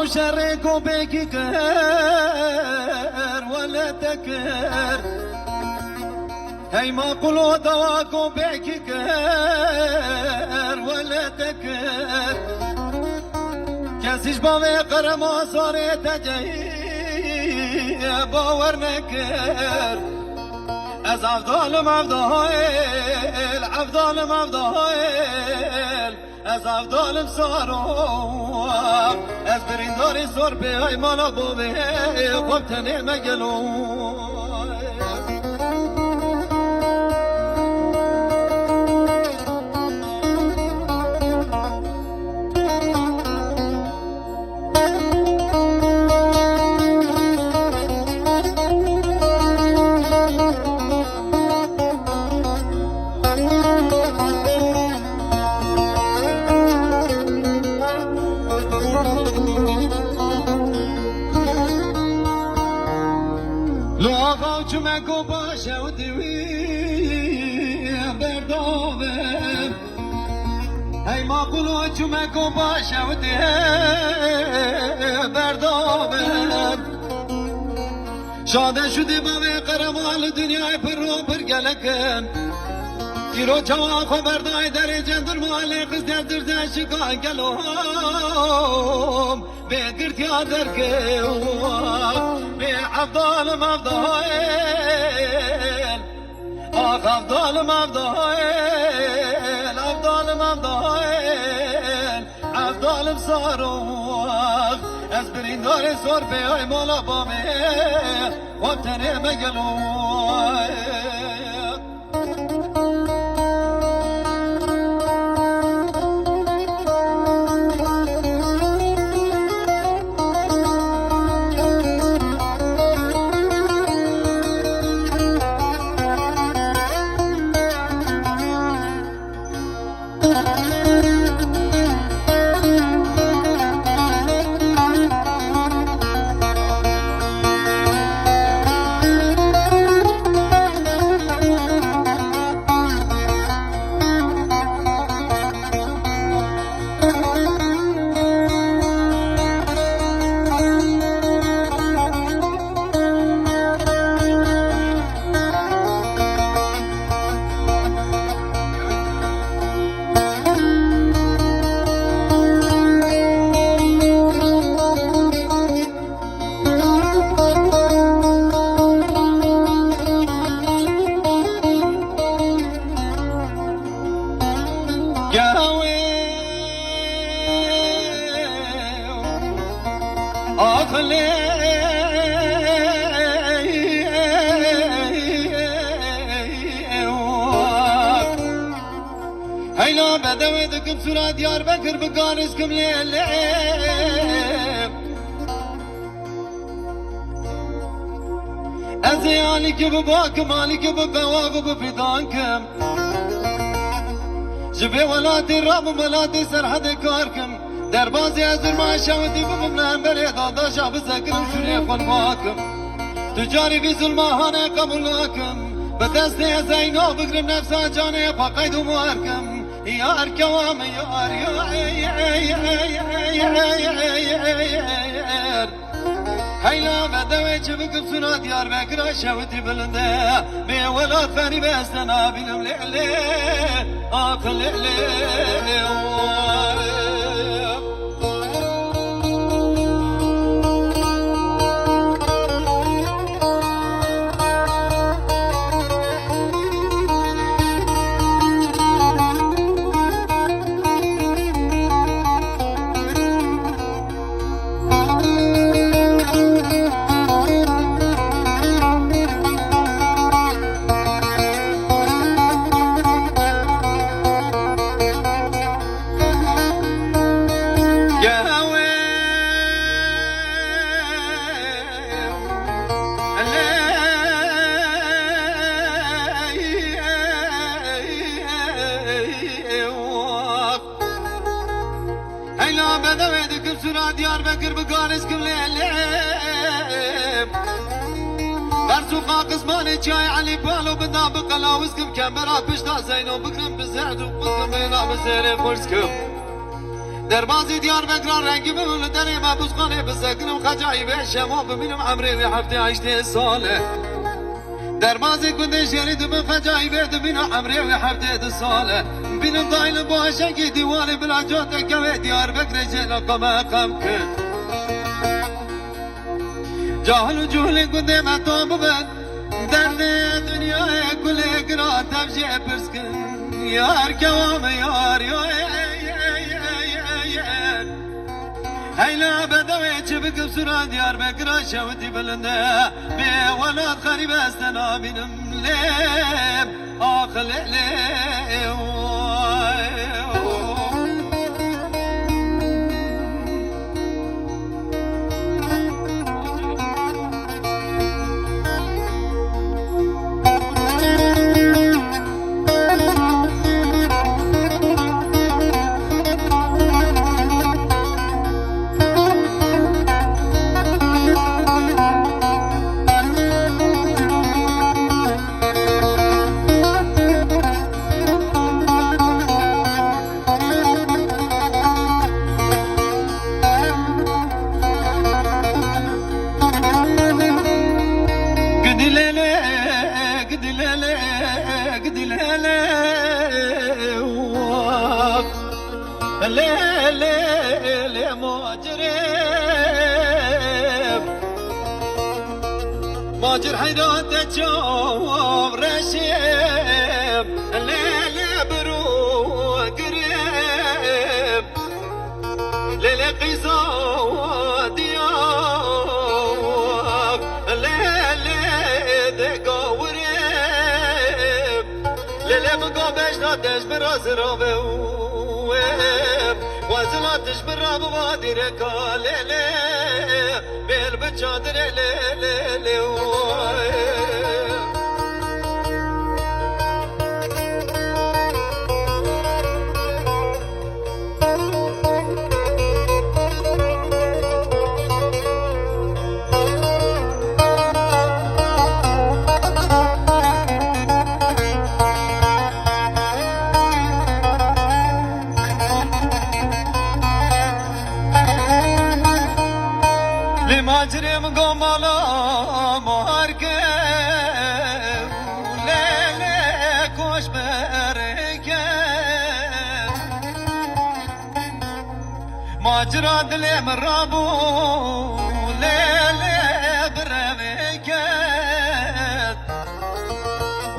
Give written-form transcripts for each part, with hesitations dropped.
شرك وبيك كهر ولا تكر هي ما قلوا دواك وبيك كهر ولا تكر كاسيش بابي قرما صارت جاي باور نكر از افضال مفضال افضال مفضال از افضال سارو از برینداری زور به ایمانا بوبه خوب تنه مگلو چمکو باشه و دیوی بردابم هی ما قلو چمکو باشه و دیوی بردابم شاده شدی باوی قرمال دنیای پر رو پر گلکن گیرو چوا خبردای در جندر مالی قصد در شکا گلوم به گرد یادر که به افضال مفضال آخ افضال مفضال افضال مفضال افضال بصاروخ از بریندار زور به های مولا بامه و تنه مگلوم هيلا بدويدكم سورة ديار بكر بقارسكم ليل أزيانك بباكم مالك بقواك بفدانكم جبي ولاتي الراب ولاتي سرحد كاركم دربازي أزر ما شاودي بمبنان بريدا داشا بسكرم شوري خلفاكم تجاري في ظلمهانة قبولاكم بدستي زينو بقرم نفسا جاني فقيد وماركم يار كوام يار يار هيلا بدوي شبكم سنا ديار بكرا شوتي بلنده بي ولاد فاني بستنا بينم لعلي اقل لعلي هيلا بدويدكم سورة ديار بكر بقارسكم ليلم برسوخا قسماني جاي علي بالو بدا بقلاوزكم كاميرا بشتا زينو بكرم بزعد وبكرم بينا بزيري فرسكم در بازی دیار بکران رنگی بمون در محبوس خانه بسکنم خجایی به شما ببینم عمری هفته 8 ساله در بازی کنده شیری دو بخجایی به ببینم عمری هفته 2 ساله بینم دایل باشه که دیوال بلا جات که دیار بکر جلا کم کن جاهل و جهل کنده مطاب بند درد دنیای کل اقرا تفجه پرس کن یار کوام یار هیلا بدوی چه بکم سرا دیار بکرا شوتی بلنده به ولاد خریب استنا بینم لیم آخل لیم ماجر حيرات تجوم رشيب الليل برو قريب ليل قيزو ديوب الليل دقو وريب ليل بقو بشناتش براس روبيب وزلاتش برا بوادي ركا ليلي بيل بچادر ليلي ماجرم قمالا ماركه ليلة كوش بركه ماجرا دلي مرابو ليلة برمكه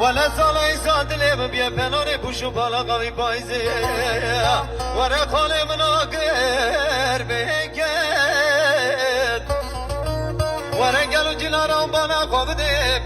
ولا صالي صادلي ببيا بنوري بوشو بالا قوي بايزي ورا خالي مناقر بكه ورنگلو جلارم بانا خوابده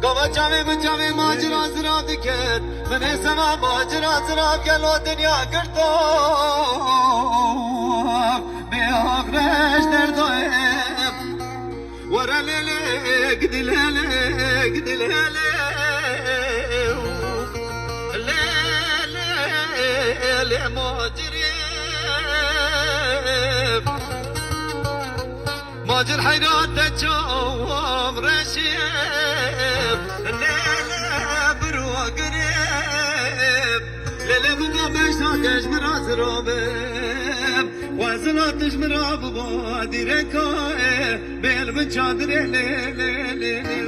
گوه جاوی بجاوی ماجرا زراب دکت من اسما ماجرا زراب گلو دنیا گردم به آخرش دردویم ورا لیلی گدی لیلی گدی لیلی لیلی ماجریم ماجر حيرات تجوم رشيب الليلة برو قريب ليلة بقى بشناتش براس روبيب وزلاتش مراب بوادي ركايب بيل بچادر ليلي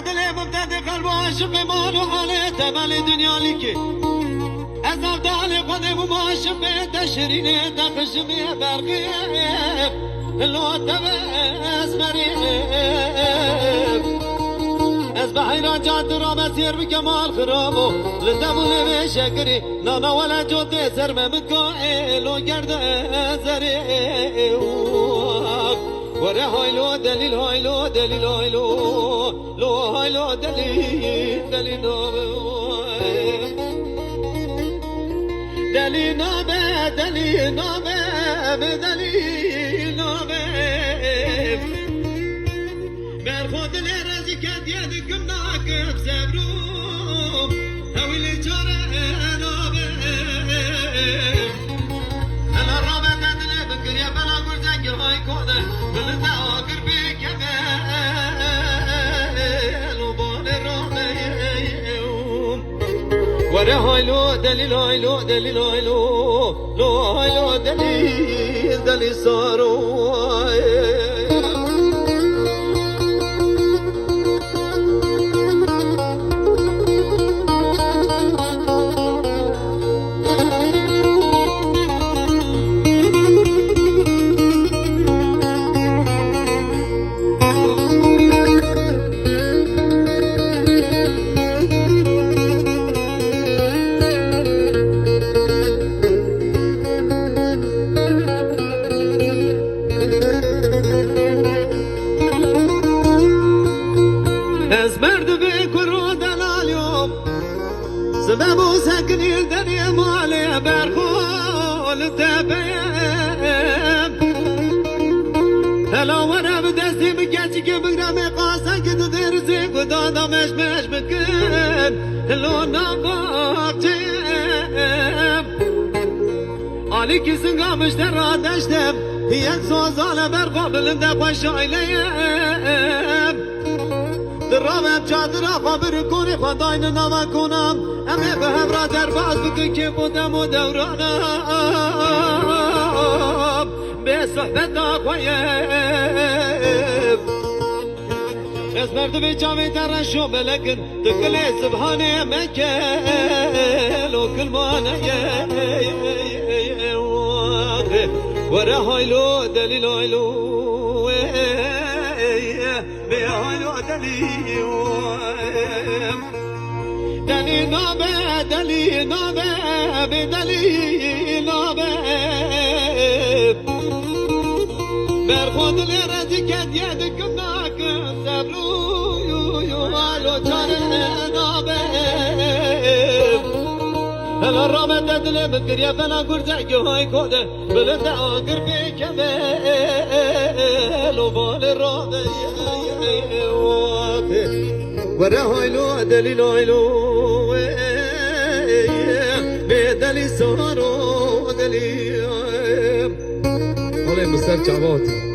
دل مبتد قلب عاشق مانو حاله تمل دنیا لیکه از افضل خودم معاشق تشرینه تخشمه برقیب لو تبس مريب از بحيران جات را مسير بكمال خرابو لدبول بشكري نانا ولا جود سر ممكو لو گرد زري ورا هايلو دليل هايلو دليل هايلو لو هايلو دليل دليل دلی نابه دلی نابه دلی نابه بر خود لرزی کد یدکم ناکب سبروم هویلی چاره نابه انا رابه دلی بکر یا بلا گرزنگ های کنه بلنده آگر بکمه لبان رابه وره هایلو دلیل هایلو دلیل هایلو لو هایلو دلیل دلیل سارو سبب سكني الدنيا مالي برخول تبيم هلا وانا بدستي بكاتك بقرامي قاسك تدرسي قدادا مش بكن لو نباقتم عليك سنقا مشترى دشتم هي سوزالة برخول انت خوش عيليم درامم چادر خبر کنی خداین نام کنم امی به هم را در باز بکن که بودم و دورانم به صحبت نخوایم از مردم جامعه ترشو بلکن دکل سبحانه مکل و کلمانه وره هایلو دلیل هایلو بهایلو دلیل دلیل نابه دلیل نابه بدلیل نابه بر خود لرزی کد یدکم ناکم سبرو یو هالو چاره نابه هلا رامت دل بکریه فنا گرزه های کوده بلنده آگر بکمه لو بال رامه وره هایلو دلیل هایلو به دلی سارو دلی حالا مستر جواد